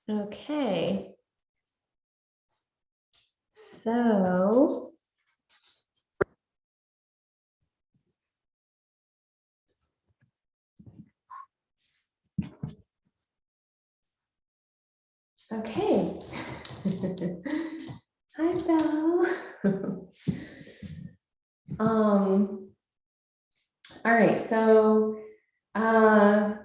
Okay. So okay. Hi, Belle. All right, so I'm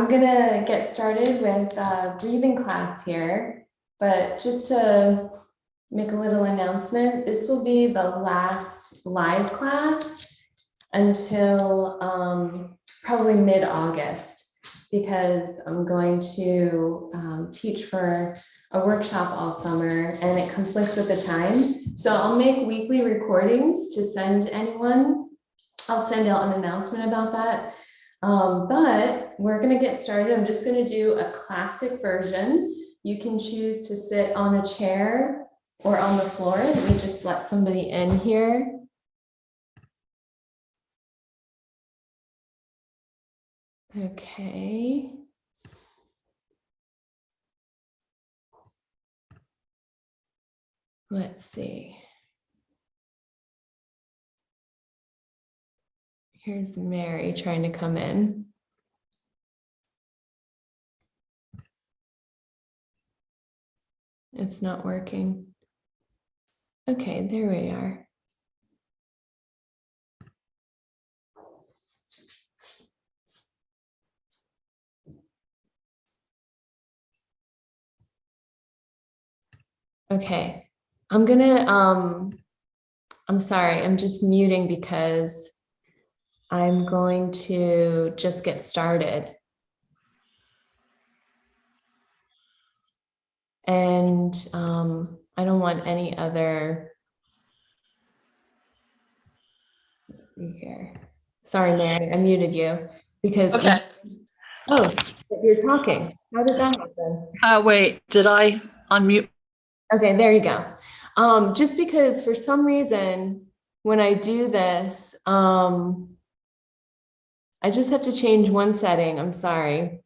gonna get started with breathing class here, but just to make a little announcement, this will be the last live class until probably mid-August, because I'm going to teach for a workshop all summer and it conflicts with the time. So I'll make weekly recordings to send anyone. I'll send out an announcement about that. But we're gonna get started. I'm just gonna do a classic version. You can choose to sit on a chair or on the floor. Let me just let somebody in here. Okay. Let's see. Here's Mary trying to come in. It's not working. Okay, there we are. Okay, I'm sorry, I'm just muting because I'm going to just get started. And I don't want any other, let's see here. Sorry, Mary, I muted you because, okay. Oh, you're talking. How did that happen? Wait, did I unmute? Okay, there you go. Just because for some reason, when I do this, I just have to change one setting. I'm sorry.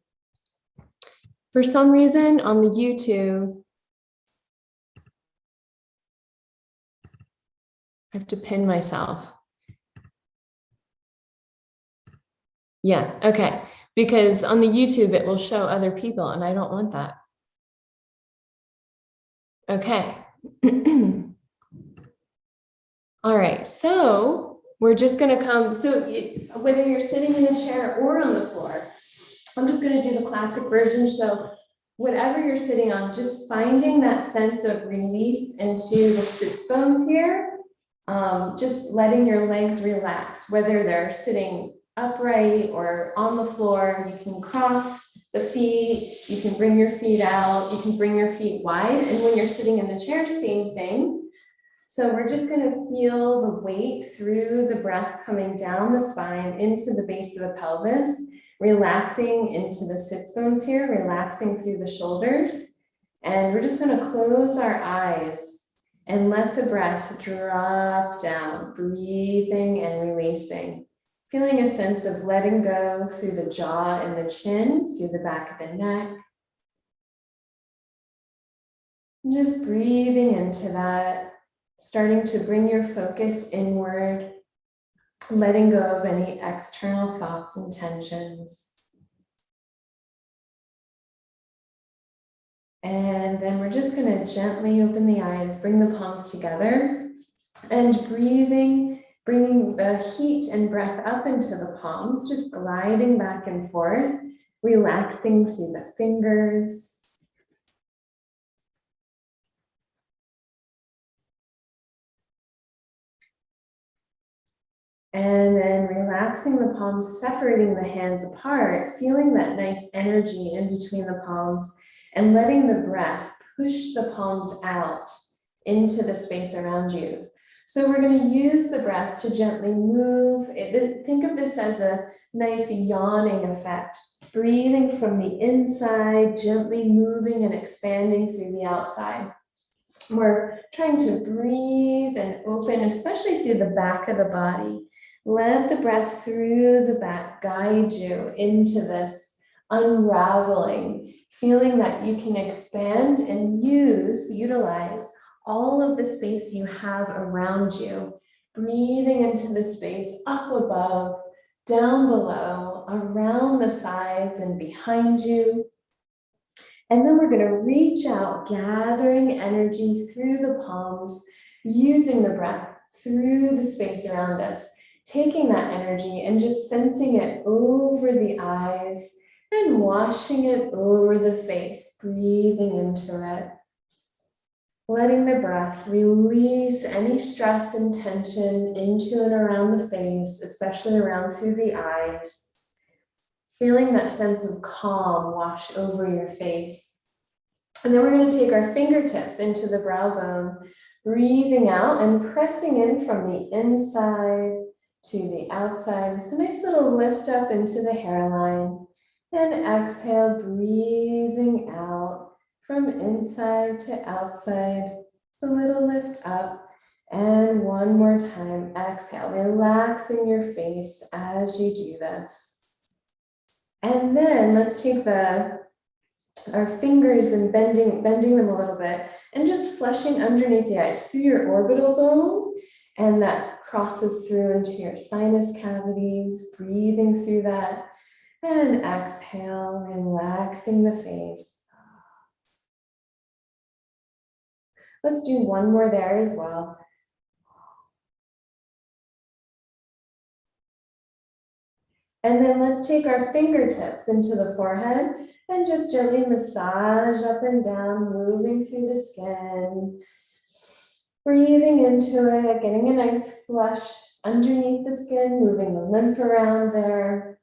For some reason on the YouTube, I have to pin myself. Yeah, okay. Because on the YouTube, it will show other people and I don't want that. Okay. All right, so we're just gonna come, so whether you're sitting in a chair or on the floor, I'm just gonna do the classic version. So whatever you're sitting on, just finding that sense of release into the sits bones here. Just letting your legs relax, whether they're sitting upright or on the floor. You can cross the feet, you can bring your feet out, you can bring your feet wide. And when you're sitting in the chair, same thing. So we're just going to feel the weight through the breath coming down the spine into the base of the pelvis, relaxing into the sits bones here, relaxing through the shoulders. And we're just going to close our eyes and let the breath drop down, breathing and releasing. Feeling a sense of letting go through the jaw and the chin, through the back of the neck. And just breathing into that. Starting to bring your focus inward, letting go of any external thoughts and tensions. And then we're just going to gently open the eyes, bring the palms together, and breathing, bringing the heat and breath up into the palms, just gliding back and forth, relaxing through the fingers. And then relaxing the palms, separating the hands apart, feeling that nice energy in between the palms and letting the breath push the palms out into the space around you. So we're going to use the breath to gently move. Think of this as a nice yawning effect, breathing from the inside, gently moving and expanding through the outside. We're trying to breathe and open, especially through the back of the body. Let the breath through the back guide you into this unraveling, feeling that you can expand and utilize all of the space you have around you, breathing into the space up above, down below, around the sides and behind you. And then we're going to reach out, gathering energy through the palms, using the breath through the space around us, taking that energy and just sensing it over the eyes and washing it over the face, breathing into it. Letting the breath release any stress and tension into and around the face, especially around through the eyes. Feeling that sense of calm wash over your face. And then we're going to take our fingertips into the brow bone, breathing out and pressing in from the inside to the outside with a nice little lift up into the hairline. And exhale, breathing out from inside to outside, a little lift up. And one more time, exhale, relaxing your face as you do this. And then let's take our fingers and bending them a little bit and just flushing underneath the eyes through your orbital bone, and that crosses through into your sinus cavities, breathing through that, and exhale, relaxing the face. Let's do one more there as well. And then let's take our fingertips into the forehead and just gently massage up and down, moving through the skin. Breathing into it, getting a nice flush underneath the skin, moving the lymph around there.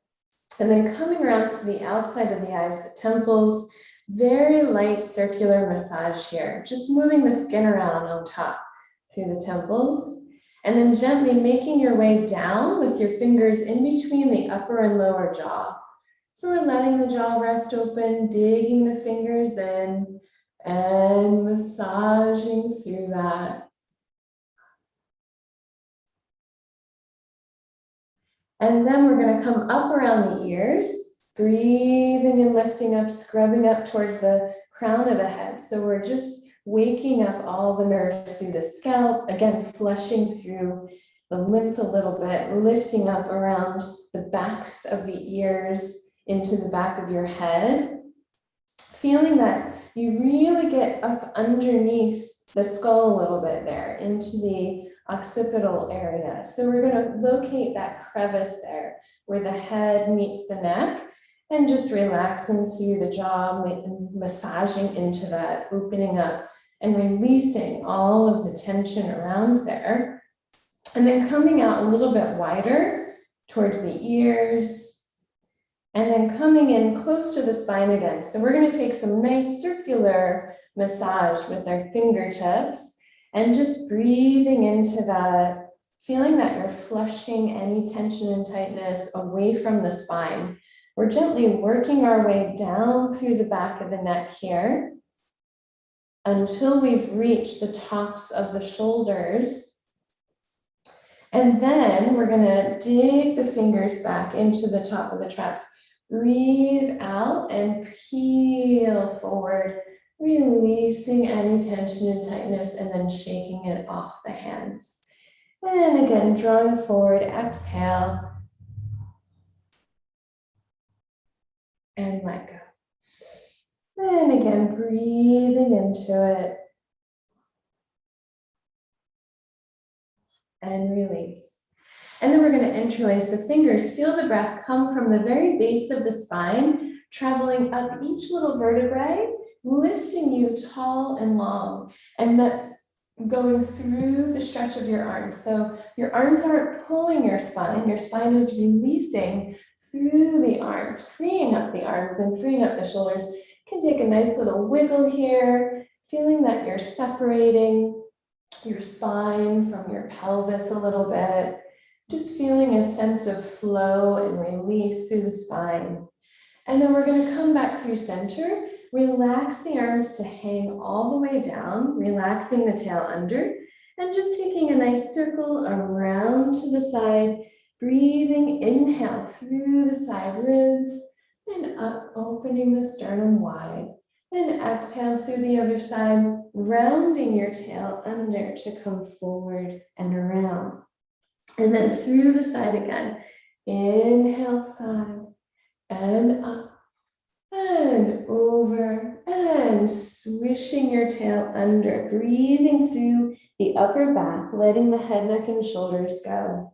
And then coming around to the outside of the eyes, the temples, very light circular massage here, just moving the skin around on top through the temples. And then gently making your way down with your fingers in between the upper and lower jaw. So we're letting the jaw rest open, digging the fingers in and massaging through that. And then we're going to come up around the ears, breathing and lifting up, scrubbing up towards the crown of the head. So we're just waking up all the nerves through the scalp, again, flushing through the lymph a little bit, lifting up around the backs of the ears into the back of your head, feeling that you really get up underneath the skull a little bit there into the occipital area. So we're going to locate that crevice there where the head meets the neck, and just relaxing through the jaw, massaging into that, opening up and releasing all of the tension around there. And then coming out a little bit wider towards the ears, and then coming in close to the spine again. So we're going to take some nice circular massage with our fingertips and just breathing into that, feeling that you're flushing any tension and tightness away from the spine. We're gently working our way down through the back of the neck here until we've reached the tops of the shoulders. And then we're going to dig the fingers back into the top of the traps. Breathe out and peel forward, releasing any tension and tightness, and then shaking it off the hands. And again, drawing forward, exhale, and let go. And again, breathing into it, and release. And then we're going to interlace the fingers. Feel the breath come from the very base of the spine, traveling up each little vertebrae, lifting you tall and long. And that's going through the stretch of your arms. So your arms aren't pulling your spine is releasing through the arms, freeing up the arms and freeing up the shoulders. You can take a nice little wiggle here, feeling that you're separating your spine from your pelvis a little bit, just feeling a sense of flow and release through the spine. And then we're going to come back through center, relax the arms to hang all the way down, relaxing the tail under, and just taking a nice circle around to the side, breathing, inhale through the side ribs, and and up, opening the sternum wide. And exhale through the other side, rounding your tail under to come forward and around. And then through the side again. Inhale, side, and up, and over, and swishing your tail under, breathing through the upper back, letting the head, neck, and shoulders go.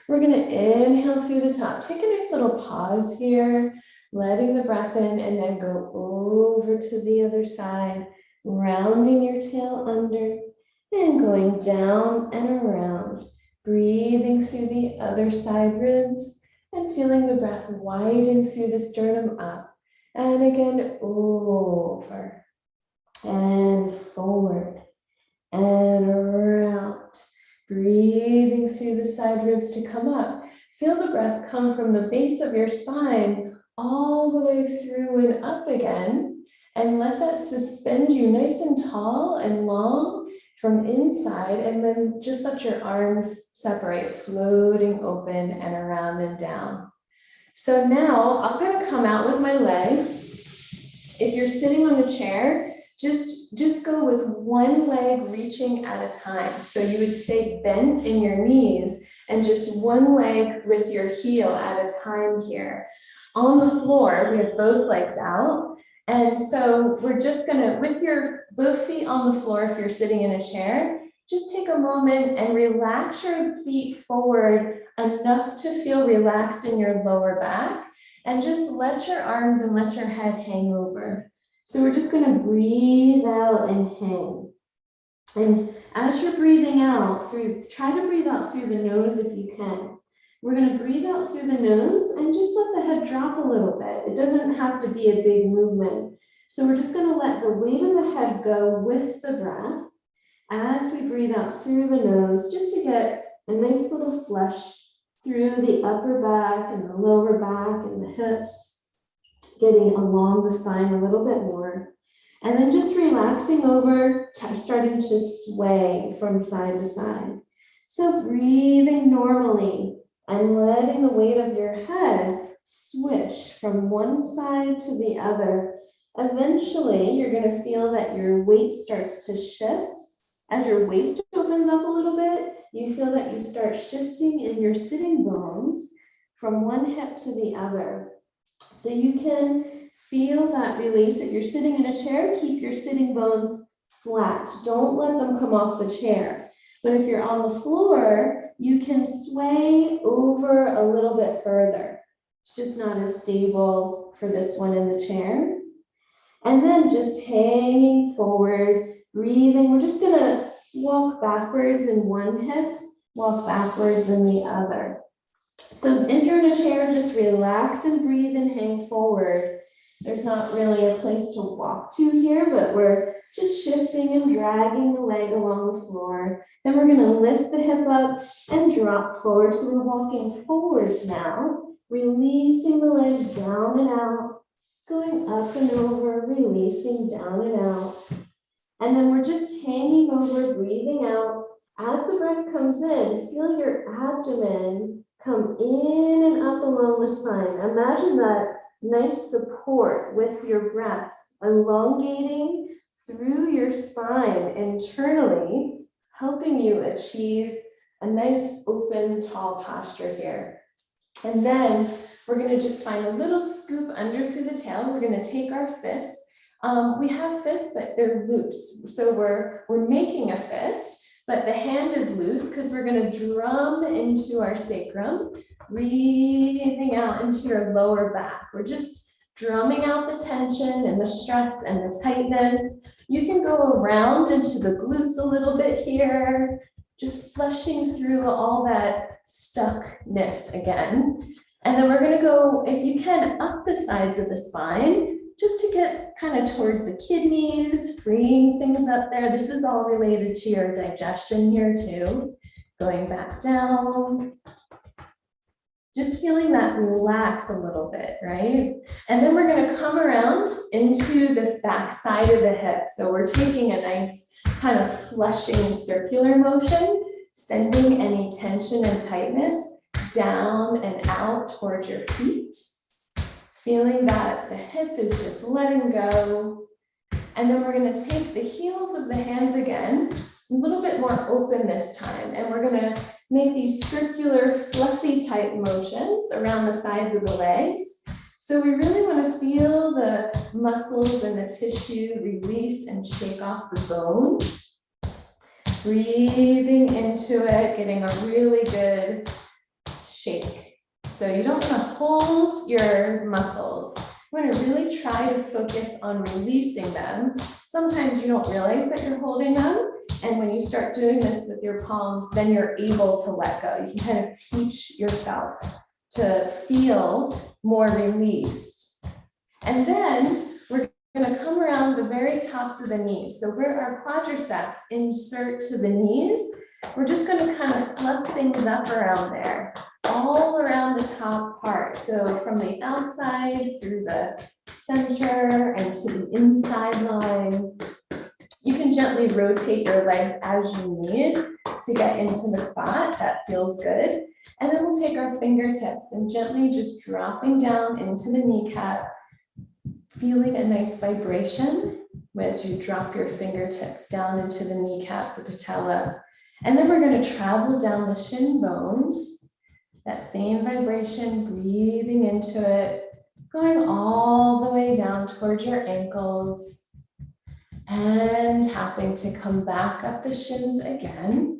We're going to inhale through the top. Take a nice little pause here, letting the breath in, and then go over to the other side, rounding your tail under, and going down and around, breathing through the other side ribs, and feeling the breath widen through the sternum up, and again over, and forward, and around. Breathing through the side ribs to come up. Feel the breath come from the base of your spine all the way through and up again. And let that suspend you nice and tall and long from inside. And then just let your arms separate, floating open and around and down. So now I'm going to come out with my legs. If you're sitting on a chair, just go with one leg reaching at a time. So you would stay bent in your knees and just one leg with your heel at a time here. On the floor, we have both legs out. And so we're just gonna, with your both feet on the floor, if you're sitting in a chair, just take a moment and relax your feet forward enough to feel relaxed in your lower back. And just let your arms and let your head hang over. So we're just going to breathe out and hang. And as you're breathing out try to breathe out through the nose if you can. We're going to breathe out through the nose and just let the head drop a little bit. It doesn't have to be a big movement. So we're just going to let the weight of the head go with the breath as we breathe out through the nose, just to get a nice little flush through the upper back and the lower back and the hips, getting along the spine a little bit more. And then just relaxing over, starting to sway from side to side. So breathing normally and letting the weight of your head swish from one side to the other. Eventually, you're going to feel that your weight starts to shift. As your waist opens up a little bit, you feel that you start shifting in your sitting bones from one hip to the other. So you can feel that release. If you're sitting in a chair, keep your sitting bones flat. Don't let them come off the chair. But if you're on the floor, you can sway over a little bit further. It's just not as stable for this one in the chair. And then just hanging forward, breathing. We're just gonna walk backwards in one hip, walk backwards in the other. So if you're in a chair, just relax and breathe and hang forward. There's not really a place to walk to here, but we're just shifting and dragging the leg along the floor. Then we're gonna lift the hip up and drop forward. So we're walking forwards now, releasing the leg down and out, going up and over, releasing down and out. And then we're just hanging over, breathing out. As the breath comes in, feel your abdomen come in and up along the spine. Imagine that nice support with your breath, elongating through your spine internally, helping you achieve a nice open, tall posture here. And then we're going to just find a little scoop under through the tail. We're going to take our fists. We have fists, but they're loose. So we're making a fist, but the hand is loose because we're going to drum into our sacrum, breathing out into your lower back. We're just drumming out the tension and the stress and the tightness. You can go around into the glutes a little bit here, just flushing through all that stuckness again. And then we're going to go, if you can, up the sides of the spine, just to get kind of towards the kidneys, freeing things up there. This is all related to your digestion here too. Going back down. Just feeling that relax a little bit, right? And then we're going to come around into this back side of the hip. So we're taking a nice kind of flushing circular motion, sending any tension and tightness down and out towards your feet. feeling that the hip is just letting go. And then we're gonna take the heels of the hands again, a little bit more open this time. And we're gonna make these circular, fluffy type motions around the sides of the legs. So we really wanna feel the muscles and the tissue release and shake off the bone. Breathing into it, getting a really good shake. So you don't want to hold your muscles. You want to really try to focus on releasing them. Sometimes you don't realize that you're holding them. And when you start doing this with your palms, then you're able to let go. You can kind of teach yourself to feel more released. And then we're going to come around the very tops of the knees. So where our quadriceps insert to the knees, we're just going to kind of fluff things up around there, all around the top part. So from the outside through the center and to the inside line. You can gently rotate your legs as you need to get into the spot. That feels good. And then we'll take our fingertips and gently just dropping down into the kneecap, feeling a nice vibration as you drop your fingertips down into the kneecap, the patella. And then we're going to travel down the shin bones, that same vibration, breathing into it, going all the way down towards your ankles and tapping to come back up the shins again.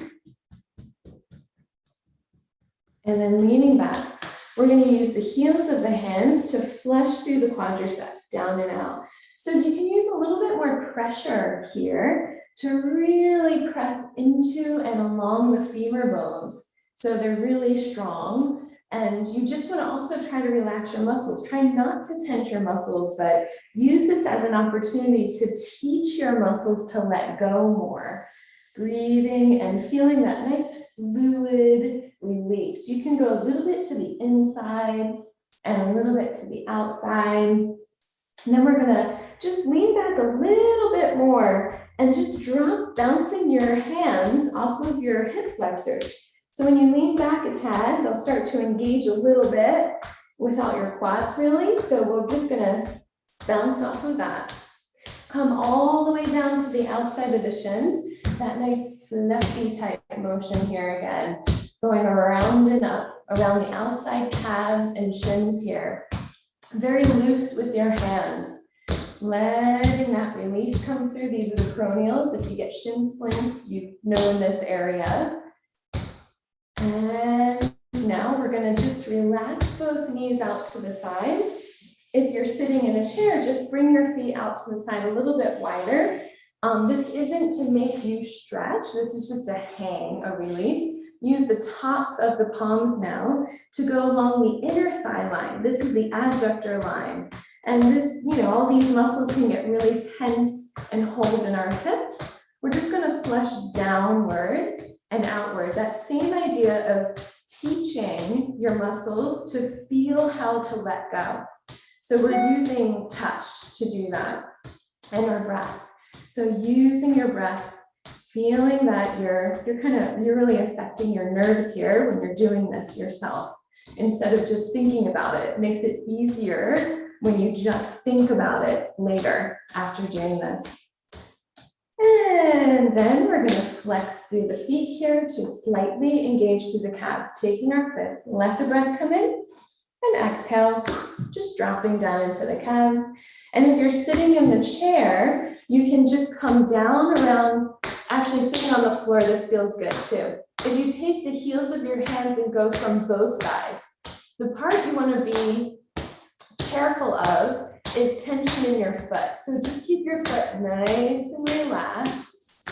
And then leaning back, we're going to use the heels of the hands to flush through the quadriceps down and out. So you can use a little bit more pressure here to really press into and along the femur bones. So they're really strong. And you just want to also try to relax your muscles. Try not to tense your muscles, but use this as an opportunity to teach your muscles to let go more. Breathing and feeling that nice fluid release. You can go a little bit to the inside and a little bit to the outside. And then we're gonna just lean back a little bit more and just drop, bouncing your hands off of your hip flexors. So when you lean back a tad, they'll start to engage a little bit without your quads really. So we're just gonna bounce off of that. Come all the way down to the outside of the shins. That nice fluffy type motion here again. Going around and up, around the outside calves and shins here. Very loose with your hands. Letting that release come through. These are the peroneals. If you get shin splints, you know in this area. And now we're going to just relax both knees out to the sides. If you're sitting in a chair, just bring your feet out to the side a little bit wider. This isn't to make you stretch. This is just a hang, a release. Use the tops of the palms now to go along the inner thigh line. This is the adductor line. And this, all these muscles can get really tense and hold in our hips. We're just going to flush downward and outward. That same idea of teaching your muscles to feel how to let go. So we're using touch to do that, and our breath. So using your breath, feeling that you're really affecting your nerves here when you're doing this yourself, instead of just thinking about it. It makes it easier when you just think about it later after doing this. And then we're going to flex through the feet here to slightly engage through the calves, taking our fists. Let the breath come in and exhale, just dropping down into the calves. And if you're sitting in the chair, you can just come down around. Actually, sitting on the floor, this feels good too. If you take the heels of your hands and go from both sides, the part you want to be careful of is tension in your foot. So just keep your foot nice and relaxed.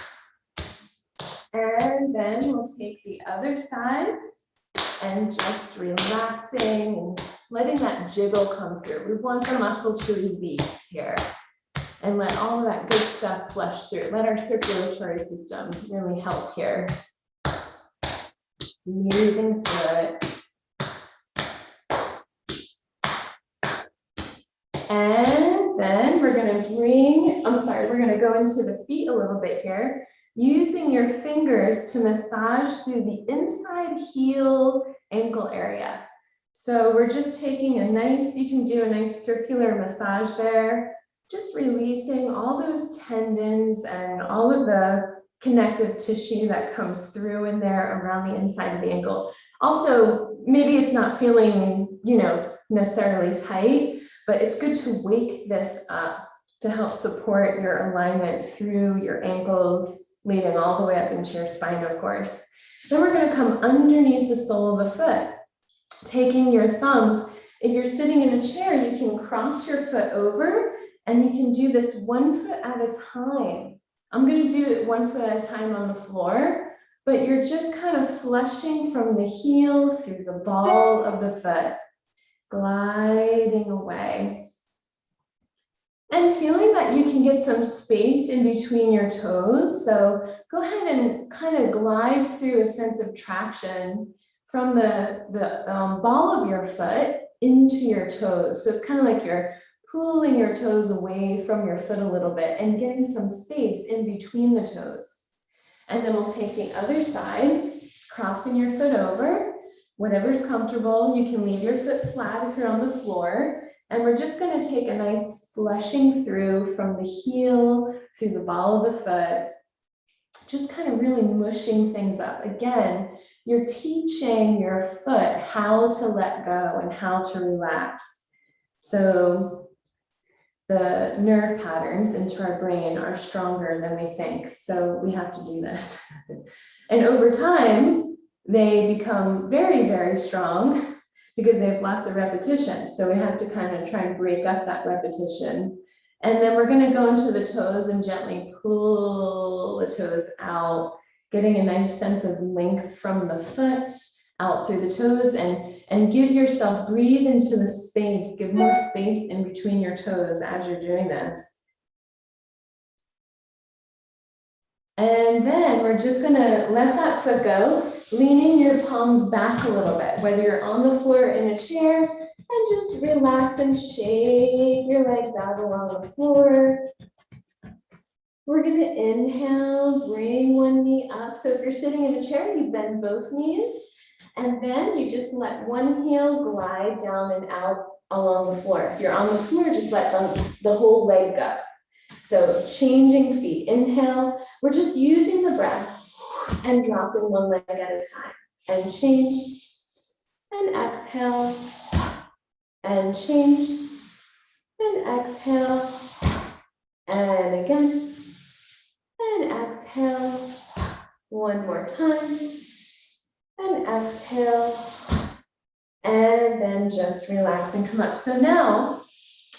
And then we'll take the other side and just relaxing and letting that jiggle come through. We want the muscle to release here and let all of that good stuff flush through. Let our circulatory system really help here. Moving through it. And then we're going to go into the feet a little bit here, using your fingers to massage through the inside heel ankle area. So we're just taking a nice, you can do a nice circular massage there, just releasing all those tendons and all of the connective tissue that comes through in there around the inside of the ankle. Also, maybe it's not feeling, necessarily tight, but it's good to wake this up to help support your alignment through your ankles, leading all the way up into your spine, of course. Then we're going to come underneath the sole of the foot, taking your thumbs. If you're sitting in a chair, you can cross your foot over and you can do this 1 foot at a time. I'm going to do it 1 foot at a time on the floor, but you're just kind of flushing from the heel through the ball of the foot, gliding away. And feeling that you can get some space in between your toes. So go ahead and kind of glide through a sense of traction from the ball of your foot into your toes. So it's kind of like you're pulling your toes away from your foot a little bit and getting some space in between the toes. And then we'll take the other side, crossing your foot over, whatever's comfortable. You can leave your foot flat if you're on the floor. And we're just going to take a nice flushing through from the heel, through the ball of the foot, just kind of really mushing things up. Again, you're teaching your foot how to let go and how to relax. So the nerve patterns into our brain are stronger than we think. So we have to do this. And over time, they become very, very strong because they have lots of repetition. So we have to kind of try and break up that repetition. And then we're going to go into the toes and gently pull the toes out, getting a nice sense of length from the foot out through the toes, and give yourself, breathe into the space, give more space in between your toes as you're doing this. And then we're just going to let that foot go, leaning your palms back a little bit, whether you're on the floor or in a chair, and just relax and shake your legs out along the floor. We're going to inhale, bring one knee up. So if you're sitting in a chair, you bend both knees, and then you just let one heel glide down and out along the floor. If you're on the floor, just let the whole leg go. So changing feet, inhale, we're just using the breath and dropping one leg at a time, and change, and exhale, and change, and exhale, and again, and exhale, one more time, and exhale, and then just relax and come up. So now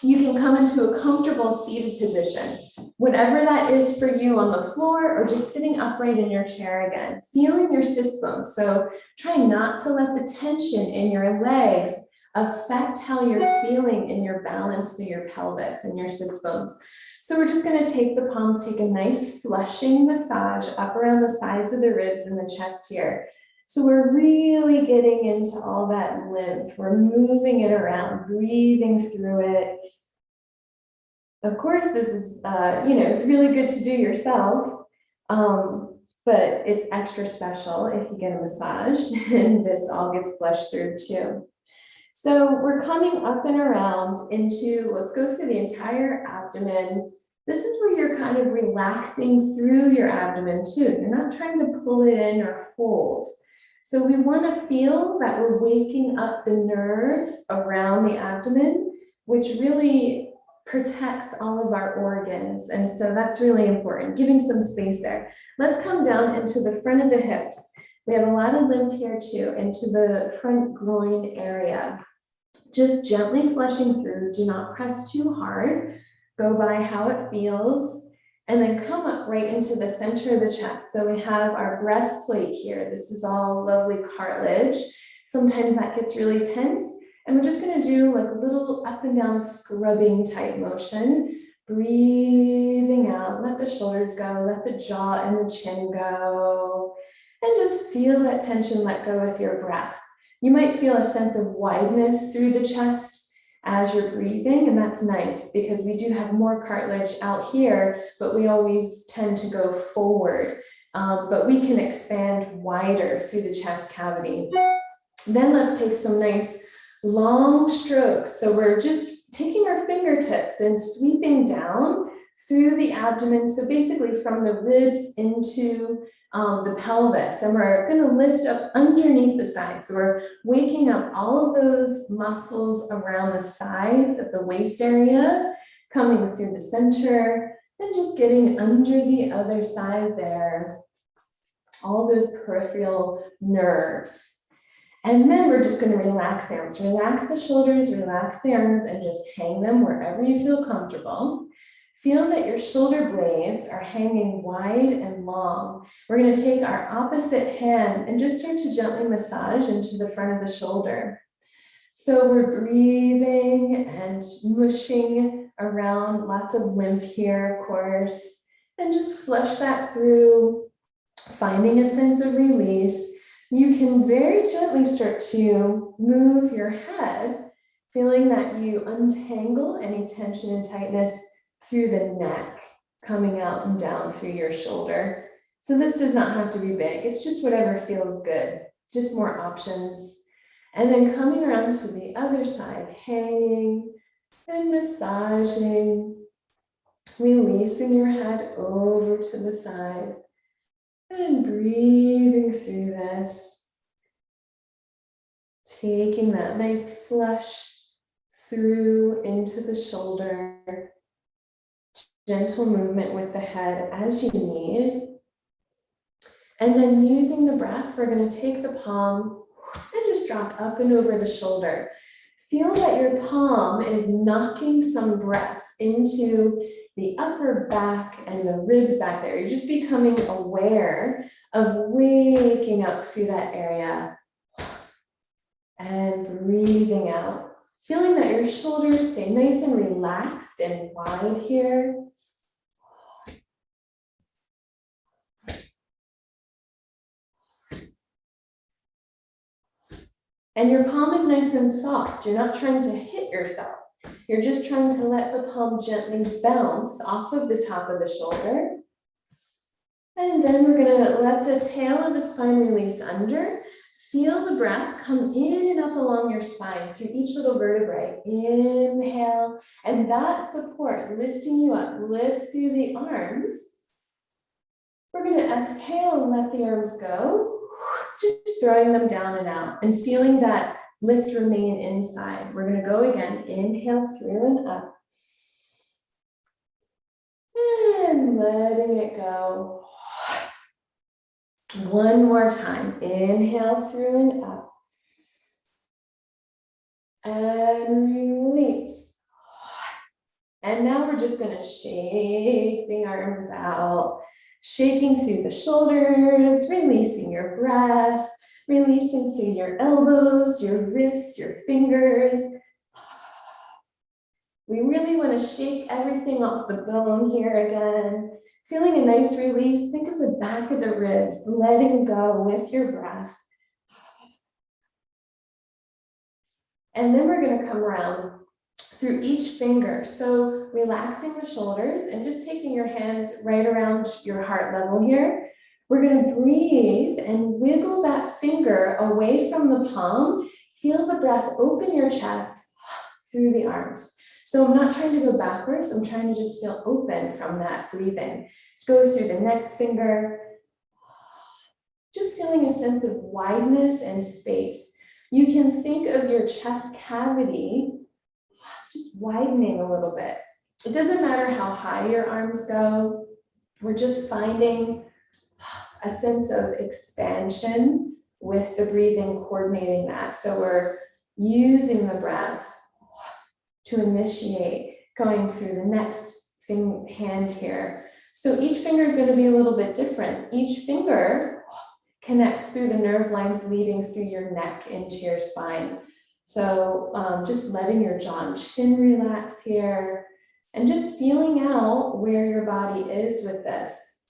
you can come into a comfortable seated position, whatever that is for you, on the floor or just sitting upright in your chair again, feeling your sits bones. So try not to let the tension in your legs affect how you're feeling in your balance through your pelvis and your sits bones. So we're just going to take the palms, take a nice flushing massage up around the sides of the ribs and the chest here. So we're really getting into all that lymph. We're moving it around, breathing through it. Of course, this is, it's really good to do yourself, but it's extra special if you get a massage, and this all gets flushed through too. So we're coming up and around into, let's go through the entire abdomen. This is where you're kind of relaxing through your abdomen too. You're not trying to pull it in or hold. So we want to feel that we're waking up the nerves around the abdomen, which really protects all of our organs. And so that's really important, giving some space there. Let's come down into the front of the hips. We have a lot of lymph here too, into the front groin area. Just gently flushing through, do not press too hard. Go by how it feels. And then come up right into the center of the chest. So we have our breastplate here. This is all lovely cartilage. Sometimes that gets really tense. And we're just going to do like a little up and down scrubbing type motion. Breathing out, let the shoulders go, let the jaw and the chin go. And just feel that tension let go with your breath. You might feel a sense of wideness through the chest as you're breathing, and that's nice because we do have more cartilage out here, but we always tend to go forward. But we can expand wider through the chest cavity. Then let's take some nice long strokes. So we're just taking our fingertips and sweeping down through the abdomen. So basically from the ribs into the pelvis, and we're going to lift up underneath the sides. So we're waking up all of those muscles around the sides of the waist area, coming through the center, and just getting under the other side there. All those peripheral nerves. And then we're just going to relax the arms. Relax the shoulders, relax the arms, and just hang them wherever you feel comfortable. Feel that your shoulder blades are hanging wide and long. We're going to take our opposite hand and just start to gently massage into the front of the shoulder. So we're breathing and mushing around, lots of lymph here, of course, and just flush that through, finding a sense of release. You can very gently start to move your head, feeling that you untangle any tension and tightness through the neck, coming out and down through your shoulder. So this does not have to be big. It's just whatever feels good, just more options. And then coming around to the other side, hanging and massaging, releasing your head over to the side and breathing through this. Taking that nice flush through into the shoulder. Gentle movement with the head as you need. And then using the breath, we're going to take the palm and just drop up and over the shoulder. Feel that your palm is knocking some breath into the upper back and the ribs back there. You're just becoming aware of waking up through that area and breathing out. Feeling that your shoulders stay nice and relaxed and wide here. And your palm is nice and soft. You're not trying to hit yourself. You're just trying to let the palm gently bounce off of the top of the shoulder. And then we're going to let the tail of the spine release under. Feel the breath come in and up along your spine through each little vertebrae. Inhale, and that support lifting you up, lifts through the arms. We're going to exhale and let the arms go. Just throwing them down and out and feeling that lift remain inside. We're going to go again. Inhale through and up. And letting it go. One more time. Inhale through and up. And release. And now we're just going to shake the arms out. Shaking through the shoulders, releasing your breath, releasing through your elbows, your wrists, your fingers. We really want to shake everything off the bone here again. Feeling a nice release. Think of the back of the ribs, letting go with your breath. And then we're going to come around through each finger. So relaxing the shoulders and just taking your hands right around your heart level here. We're going to breathe and wiggle that finger away from the palm. Feel the breath open your chest through the arms. So I'm not trying to go backwards. I'm trying to just feel open from that breathing. Let's go through the next finger. Just feeling a sense of wideness and space. You can think of your chest cavity just widening a little bit. It doesn't matter how high your arms go. We're just finding a sense of expansion with the breathing, coordinating that. So we're using the breath to initiate going through the next hand here. So each finger is going to be a little bit different. Each finger connects through the nerve lines leading through your neck into your spine. So just letting your jaw and chin relax here and just feeling out where your body is with this.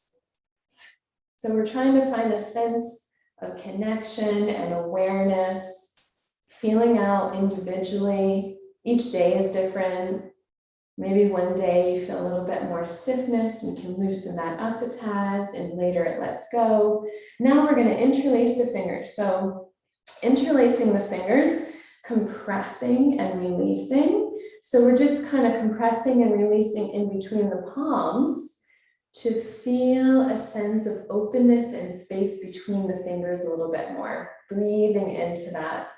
So we're trying to find a sense of connection and awareness, feeling out individually. Each day is different. Maybe one day you feel a little bit more stiffness, you can loosen that up a tad, and later it lets go. Now we're going to interlace the fingers. So interlacing the fingers, compressing and releasing. So we're just kind of compressing and releasing in between the palms to feel a sense of openness and space between the fingers a little bit more, breathing into that.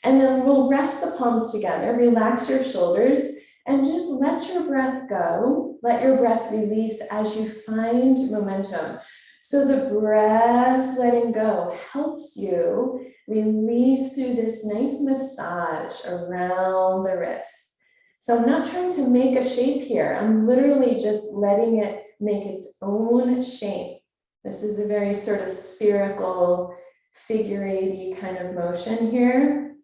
And then we'll rest the palms together, relax your shoulders, and just let your breath go. Let your breath release as you find momentum. So the breath letting go helps you release through this nice massage around the wrists. So I'm not trying to make a shape here. I'm literally just letting it make its own shape. This is a very sort of spherical, figure-eighty kind of motion here.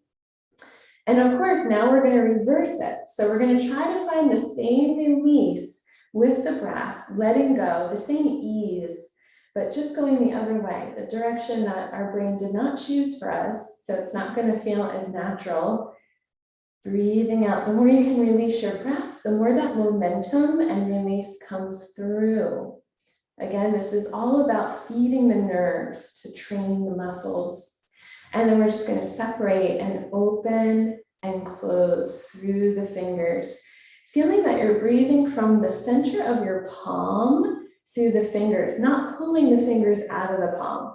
And of course, now we're going to reverse it. So we're going to try to find the same release with the breath, letting go, the same ease, but just going the other way, the direction that our brain did not choose for us. So it's not going to feel as natural. Breathing out. The more you can release your breath, the more that momentum and release comes through. Again, this is all about feeding the nerves to train the muscles. And then we're just going to separate and open and close through the fingers, feeling that you're breathing from the center of your palm through the fingers, not pulling the fingers out of the palm.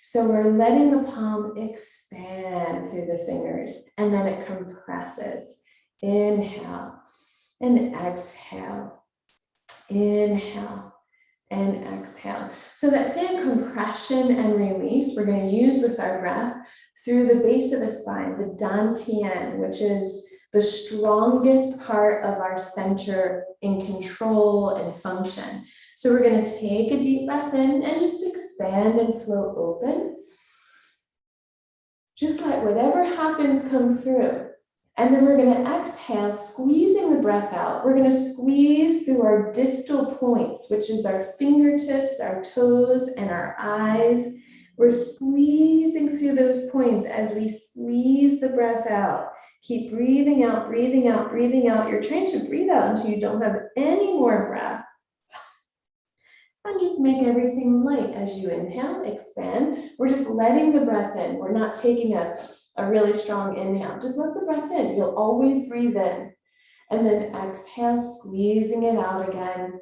So we're letting the palm expand through the fingers, and then it compresses. Inhale and exhale. Inhale and exhale. So that same compression and release we're going to use with our breath through the base of the spine, the dantian, which is the strongest part of our center in control and function. So we're going to take a deep breath in and just expand and float open. Just let whatever happens come through. And then we're going to exhale, squeezing the breath out. We're going to squeeze through our distal points, which is our fingertips, our toes, and our eyes. We're squeezing through those points as we squeeze the breath out. Keep breathing out, breathing out, breathing out. You're trying to breathe out until you don't have any more breath. And just make everything light as you inhale, expand. We're just letting the breath in. We're not taking a really strong inhale. Just let the breath in. You'll always breathe in. And then exhale, squeezing it out again.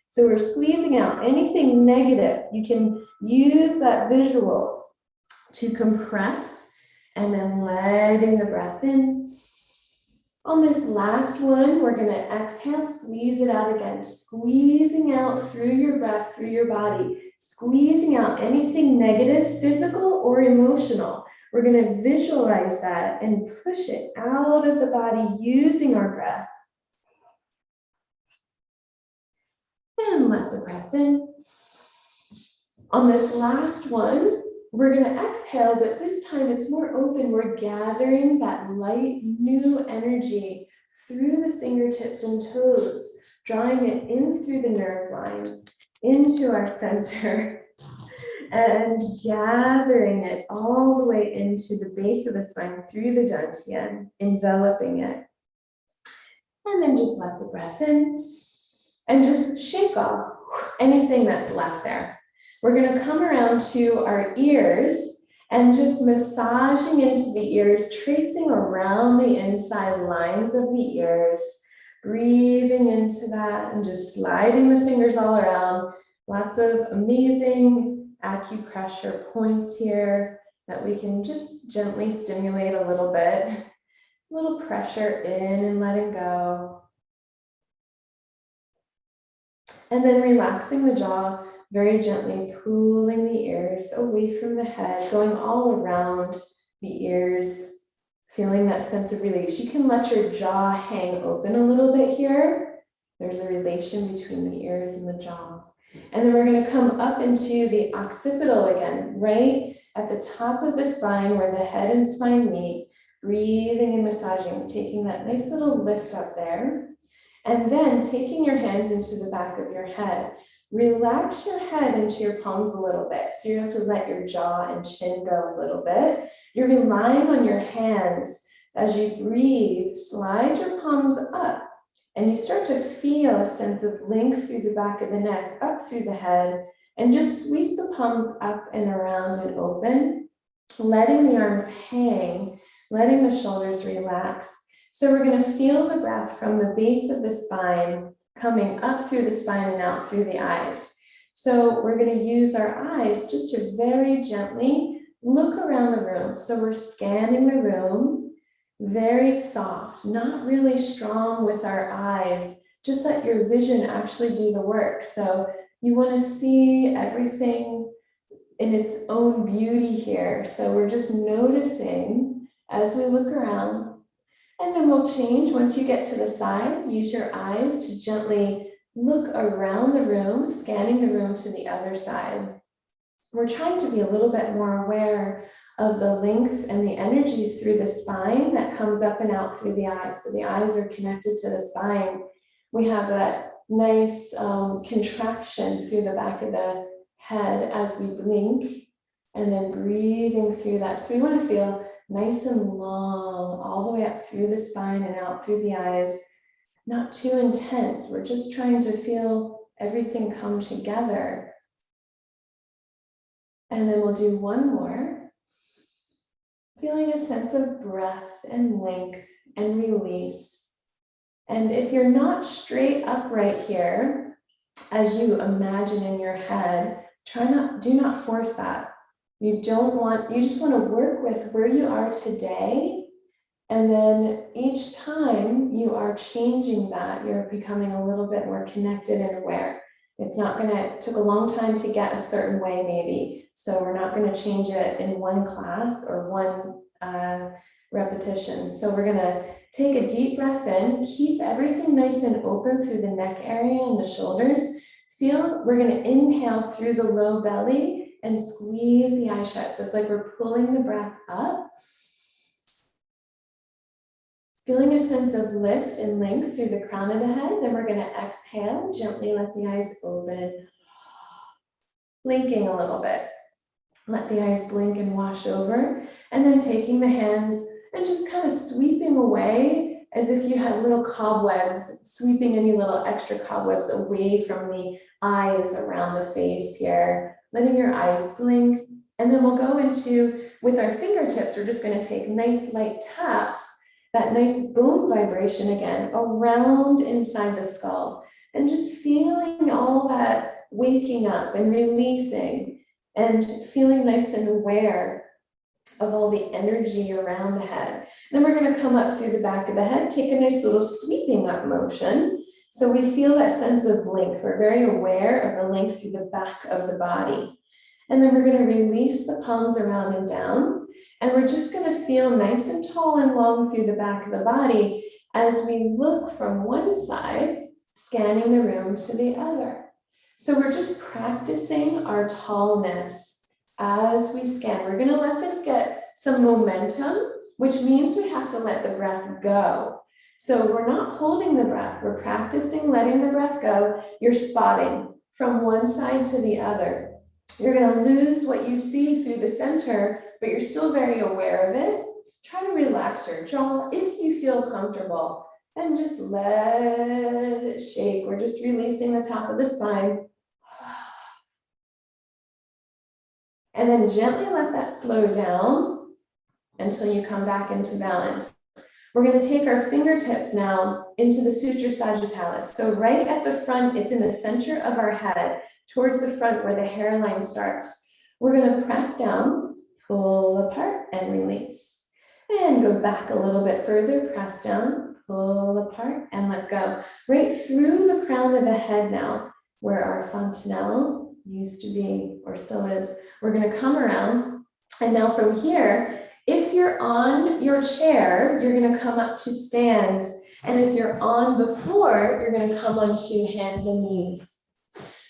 So we're squeezing out anything negative. You can use that visual to compress and then letting the breath in. On this last one, we're going to exhale, squeeze it out again, squeezing out through your breath, through your body, squeezing out anything negative, physical or emotional. We're going to visualize that and push it out of the body using our breath. And let the breath in. On this last one, we're going to exhale, but this time it's more open. We're gathering that light, new energy through the fingertips and toes, drawing it in through the nerve lines, into our center, and gathering it all the way into the base of the spine, through the dantian, enveloping it. And then just let the breath in, and just shake off anything that's left there. We're going to come around to our ears and just massaging into the ears, tracing around the inside lines of the ears, breathing into that and just sliding the fingers all around. Lots of amazing acupressure points here that we can just gently stimulate a little bit. A little pressure in and letting go. And then relaxing the jaw, very gently pulling the ears away from the head, going all around the ears, feeling that sense of release. You can let your jaw hang open a little bit here. There's a relation between the ears and the jaw. And then we're going to come up into the occipital again, right at the top of the spine where the head and spine meet, breathing and massaging, taking that nice little lift up there. And then taking your hands into the back of your head, relax your head into your palms a little bit. So you have to let your jaw and chin go a little bit. You're relying on your hands as you breathe. Slide your palms up And you start to feel a sense of length through the back of the neck, up through the head, and just sweep the palms up and around and open, letting the arms hang, letting the shoulders relax. So we're going to feel the breath from the base of the spine coming up through the spine and out through the eyes. So we're going to use our eyes just to very gently look around the room. So we're scanning the room, very soft, not really strong with our eyes. Just let your vision actually do the work. So you want to see everything in its own beauty here. So we're just noticing as we look around, and then we'll change once you get to the side. Use your eyes to gently look around the room, scanning the room to the other side. We're trying to be a little bit more aware of the length and the energy through the spine that comes up and out through the eyes. So the eyes are connected to the spine. We have that nice contraction through the back of the head as we blink, and then breathing through that. So we want to feel nice and long all the way up through the spine and out through the eyes. Not too intense. We're just trying to feel everything come together. And then we'll do one more. Feeling a sense of breath and length and release. And if you're not straight upright here, as you imagine in your head, do not force that. You just want to work with where you are today. And then each time you are changing that, you're becoming a little bit more connected and aware. It took a long time to get a certain way maybe. So we're not going to change it in one class or one repetition. So we're going to take a deep breath in, keep everything nice and open through the neck area and the shoulders. We're going to inhale through the low belly and squeeze the eyes shut. So it's like we're pulling the breath up. Feeling a sense of lift and length through the crown of the head. Then we're going to exhale, gently let the eyes open. Blinking a little bit. Let the eyes blink and wash over. And then taking the hands and just kind of sweeping away as if you had little cobwebs, sweeping any little extra cobwebs away from the eyes around the face here. Letting your eyes blink. And then we'll go into, with our fingertips, we're just going to take nice light taps, that nice bone vibration again, around inside the skull. And just feeling all that waking up and releasing and feeling nice and aware of all the energy around the head. Then we're going to come up through the back of the head, take a nice little sweeping up motion. So we feel that sense of length. We're very aware of the length through the back of the body. And then we're going to release the palms around and down. And we're just going to feel nice and tall and long through the back of the body as we look from one side, scanning the room to the other. So we're just practicing our tallness as we scan. We're going to let this get some momentum, which means we have to let the breath go. So we're not holding the breath. We're practicing letting the breath go. You're spotting from one side to the other. You're going to lose what you see through the center, but you're still very aware of it. Try to relax your jaw if you feel comfortable and just let it shake. We're just releasing the top of the spine. And then gently let that slow down until you come back into balance. We're going to take our fingertips now into the Sutra Sagittalis. So right at the front, it's in the center of our head, towards the front where the hairline starts. We're going to press down, pull apart, and release. And go back a little bit further, press down, pull apart, and let go. Right through the crown of the head now, where our fontanelle used to be, or still is. We're going to come around, and now from here, if you're on your chair, you're going to come up to stand. And if you're on the floor, you're going to come onto hands and knees.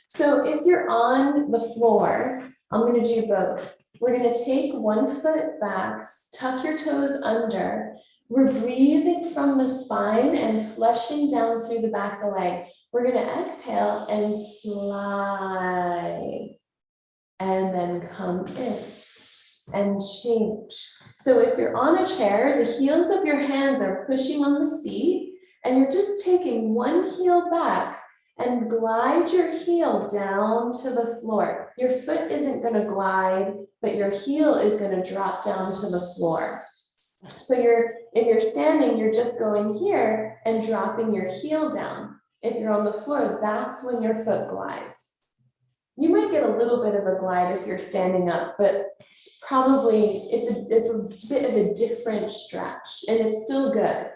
So if you're on the floor, I'm going to do both. We're going to take one foot back, tuck your toes under. We're breathing from the spine and flushing down through the back of the leg. We're going to exhale and slide. And then come in and change. So if you're on a chair, the heels of your hands are pushing on the seat. And you're just taking one heel back and glide your heel down to the floor. Your foot isn't going to glide, but your heel is going to drop down to the floor. So if you're standing, you're just going here and dropping your heel down. If you're on the floor, that's when your foot glides. You might get a little bit of a glide if you're standing up, but probably it's a bit of a different stretch, and it's still good.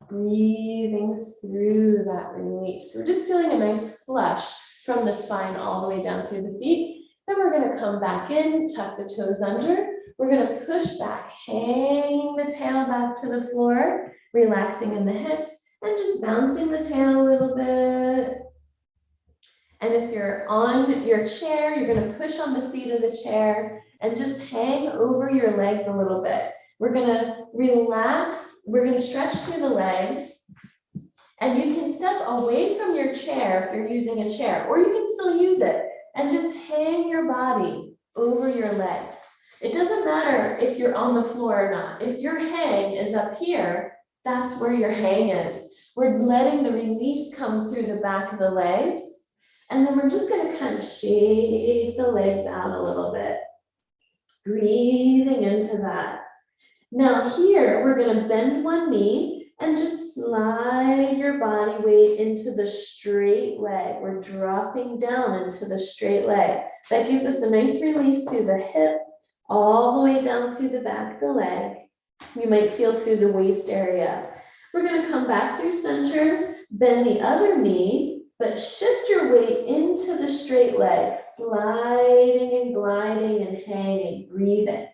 Breathing through that release. We're just feeling a nice flush from the spine all the way down through the feet. Then we're going to come back in, tuck the toes under. We're going to push back, hanging the tail back to the floor, relaxing in the hips, and just bouncing the tail a little bit. And if you're on your chair, you're going to push on the seat of the chair and just hang over your legs a little bit. We're going to relax. We're going to stretch through the legs. And you can step away from your chair if you're using a chair, or you can still use it and just hang your body over your legs. It doesn't matter if you're on the floor or not. If your hang is up here, that's where your hang is. We're letting the release come through the back of the legs. And then we're just going to kind of shake the legs out a little bit. Breathing into that. Now here, we're going to bend one knee and just slide your body weight into the straight leg. We're dropping down into the straight leg. That gives us a nice release through the hip, all the way down through the back of the leg. You might feel through the waist area. We're going to come back through center, bend the other knee, but shift your weight into the straight leg, sliding and gliding and hanging, breathing.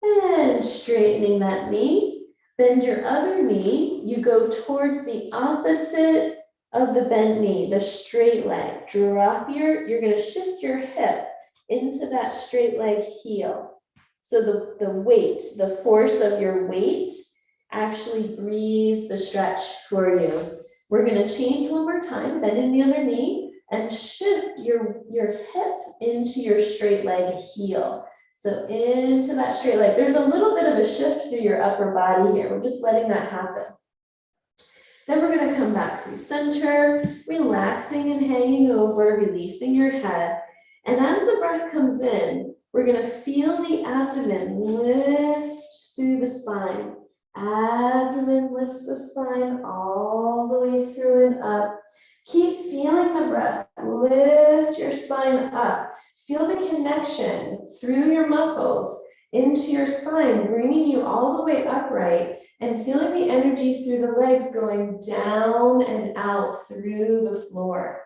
And straightening that knee, bend your other knee. You go towards the opposite of the bent knee, the straight leg. You're going to shift your hip into that straight leg heel. So the weight, the force of your weight actually breathes the stretch for you. We're going to change one more time, bending the other knee and shift your hip into your straight leg heel. So into that straight leg. There's a little bit of a shift through your upper body here. We're just letting that happen. Then we're going to come back through center, relaxing and hanging over, releasing your head. And as the breath comes in, we're going to feel the abdomen lift through the spine. Abdomen lifts the spine all the way through and up. Keep feeling the breath. Lift your spine up. Feel the connection through your muscles into your spine, bringing you all the way upright and feeling the energy through the legs going down and out through the floor.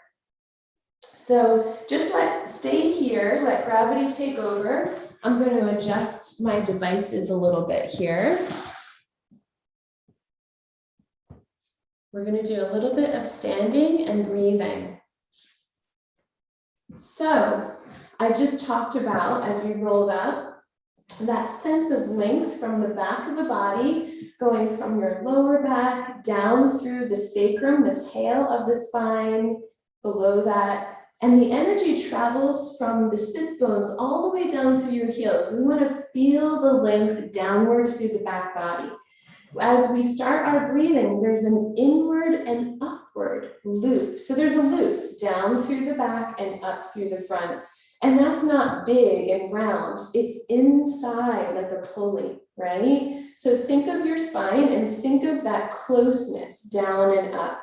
So just stay here, let gravity take over. I'm going to adjust my devices a little bit here. We're going to do a little bit of standing and breathing. So I just talked about, as we rolled up, that sense of length from the back of the body, going from your lower back down through the sacrum, the tail of the spine, below that. And the energy travels from the sits bones all the way down through your heels. We want to feel the length downward through the back body. As we start our breathing, there's an inward and upward loop. So there's a loop down through the back and up through the front. And that's not big and round. It's inside like a pulley, right? So think of your spine and think of that closeness down and up.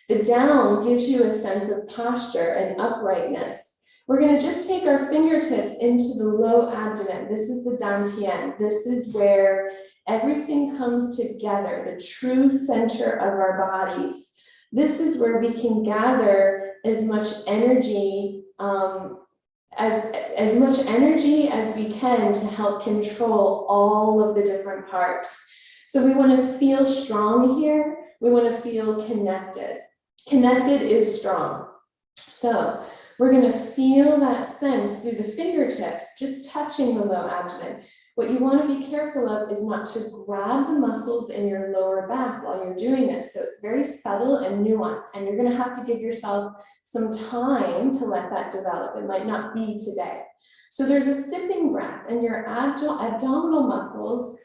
The down gives you a sense of posture and uprightness. We're going to just take our fingertips into the low abdomen. This is the dantian. This is where everything comes together, the true center of our bodies. This is where we can gather as much energy as much energy as we can to help control all of the different parts. So we want to feel strong here. We want to feel connected. Connected is strong. So we're going to feel that sense through the fingertips, just touching the low abdomen. What you want to be careful of is not to grab the muscles in your lower back while you're doing this. So it's very subtle and nuanced, and you're going to have to give yourself some time to let that develop. It might not be today. So there's a sipping breath, and your abdominal muscles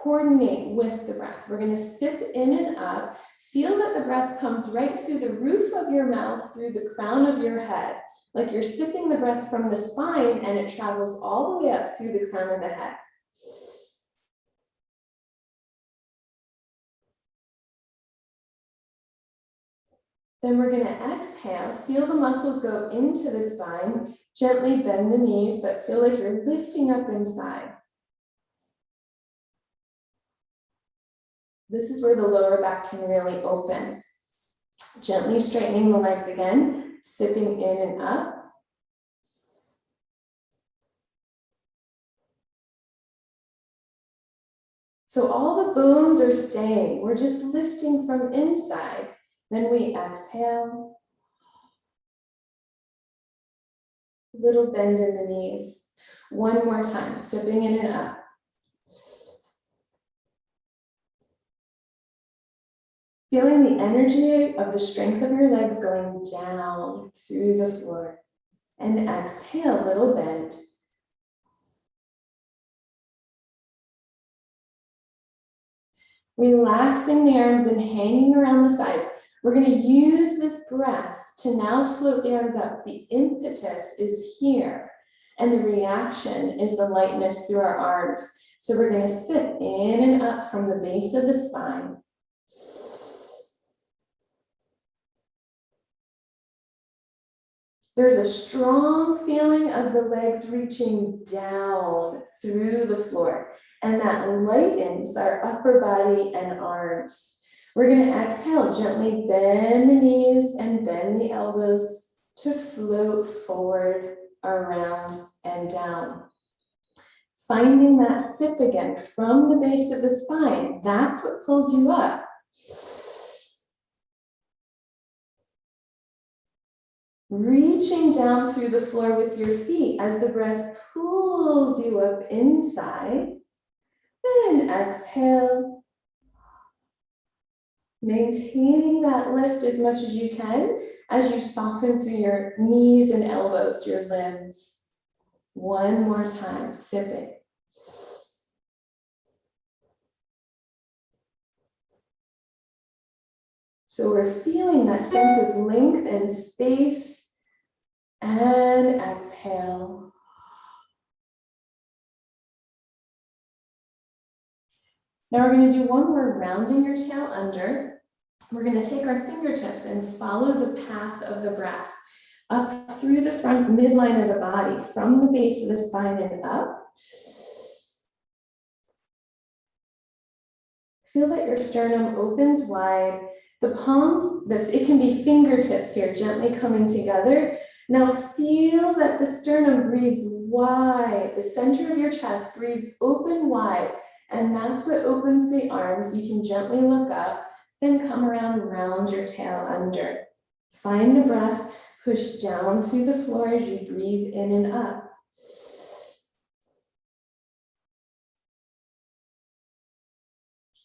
coordinate with the breath. We're going to sip in and up. Feel that the breath comes right through the roof of your mouth, through the crown of your head, like you're sipping the breath from the spine and it travels all the way up through the crown of the head. Then we're going to exhale, feel the muscles go into the spine, gently bend the knees, but feel like you're lifting up inside. This is where the lower back can really open. Gently straightening the legs again, sipping in and up. So all the bones are staying. We're just lifting from inside. Then we exhale. Little bend in the knees. One more time, sipping in and up. Feeling the energy of the strength of your legs going down through the floor. And exhale, little bend. Relaxing the arms and hanging around the sides. We're going to use this breath to now float the arms up. The impetus is here, and the reaction is the lightness through our arms. So we're going to sit in and up from the base of the spine. There's a strong feeling of the legs reaching down through the floor, and that lightens our upper body and arms. We're going to exhale, gently bend the knees and bend the elbows to float forward, around, and down. Finding that sip again from the base of the spine, that's what pulls you up. Reaching down through the floor with your feet as the breath pulls you up inside. And exhale. Maintaining that lift as much as you can as you soften through your knees and elbows, your limbs. One more time, sipping. So we're feeling that sense of length and space. And exhale. Now we're going to do one more rounding your tail under. We're going to take our fingertips and follow the path of the breath up through the front midline of the body, from the base of the spine and up. Feel that your sternum opens wide. The palms, it can be fingertips here, gently coming together. Now feel that the sternum breathes wide. The center of your chest breathes open wide. And that's what opens the arms. You can gently look up, then come around and round your tail under. Find the breath, push down through the floor as you breathe in and up.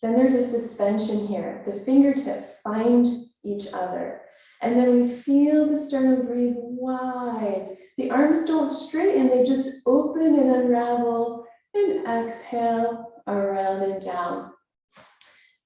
Then there's a suspension here. The fingertips find each other. And then we feel the sternum breathe wide. The arms don't straighten, they just open and unravel. And exhale, around and down.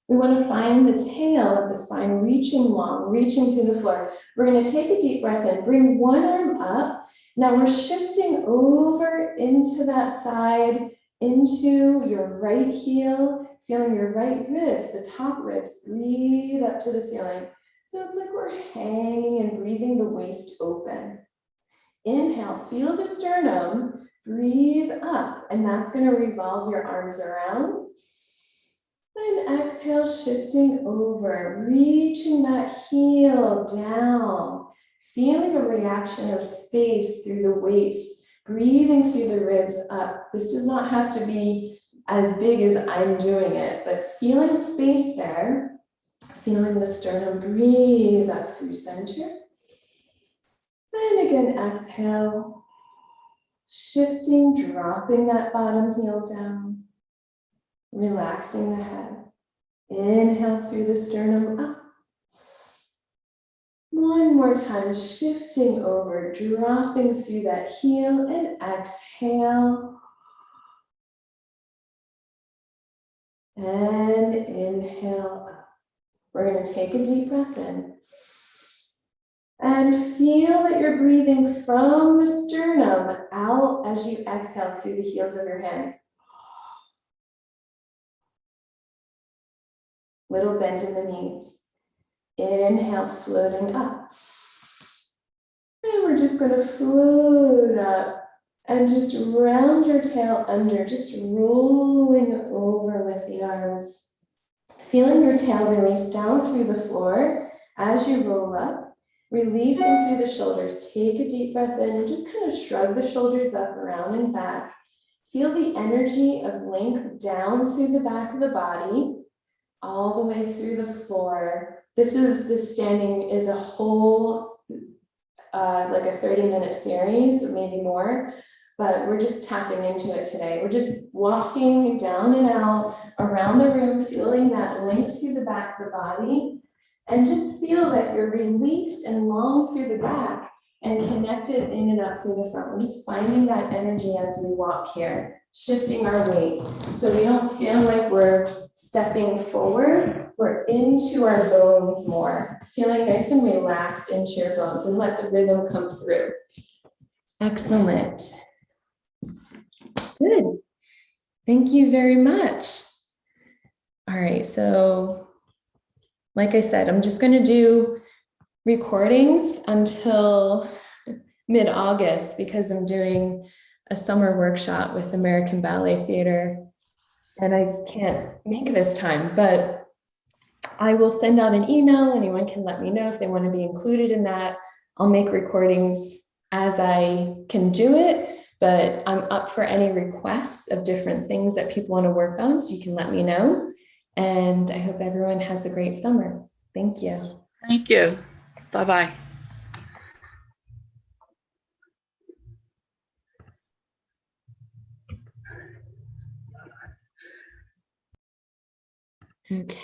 We want to find the tail of the spine reaching long, reaching through the floor. We're going to take a deep breath in, bring one arm up. Now we're shifting over into that side, into your right heel, feeling your right ribs, the top ribs, breathe up to the ceiling. So it's like we're hanging and breathing the waist open. Inhale, feel the sternum, breathe up, and that's going to revolve your arms around. And exhale, shifting over, reaching that heel down, feeling a reaction of space through the waist, breathing through the ribs up. This does not have to be as big as I'm doing it, but feeling space there, feeling the sternum breathe up through center. And again, exhale, shifting, dropping that bottom heel down, relaxing the head. Inhale through the sternum up. One more time, shifting over, dropping through that heel, and exhale. And inhale up. We're going to take a deep breath in. And feel that you're breathing from the sternum out as you exhale through the heels of your hands. Little bend in the knees. Inhale, floating up. And we're just going to float up and just round your tail under, just rolling over with the arms. Feeling your tail release down through the floor as you roll up, releasing through the shoulders. Take a deep breath in and just kind of shrug the shoulders up, around and back. Feel the energy of length down through the back of the body, all the way through the floor. This standing is a whole, like a 30-minute series, or maybe more, but we're just tapping into it today. We're just walking down and out around the room, feeling that length through the back of the body, and just feel that you're released and long through the back and connected in and up through the front. We're just finding that energy as we walk here, shifting our weight so we don't feel like we're stepping forward. We're into our bones more, feeling nice and relaxed into your bones, and let the rhythm come through. Excellent. Good. Thank you very much. All right, so like I said, I'm just going to do recordings until mid-August because I'm doing a summer workshop with American Ballet Theater, and I can't make this time, but I will send out an email. Anyone can let me know if they want to be included in that. I'll make recordings as I can do it, but I'm up for any requests of different things that people want to work on, so you can let me know. And I hope everyone has a great summer. Thank you. Thank you. Bye-bye. Okay.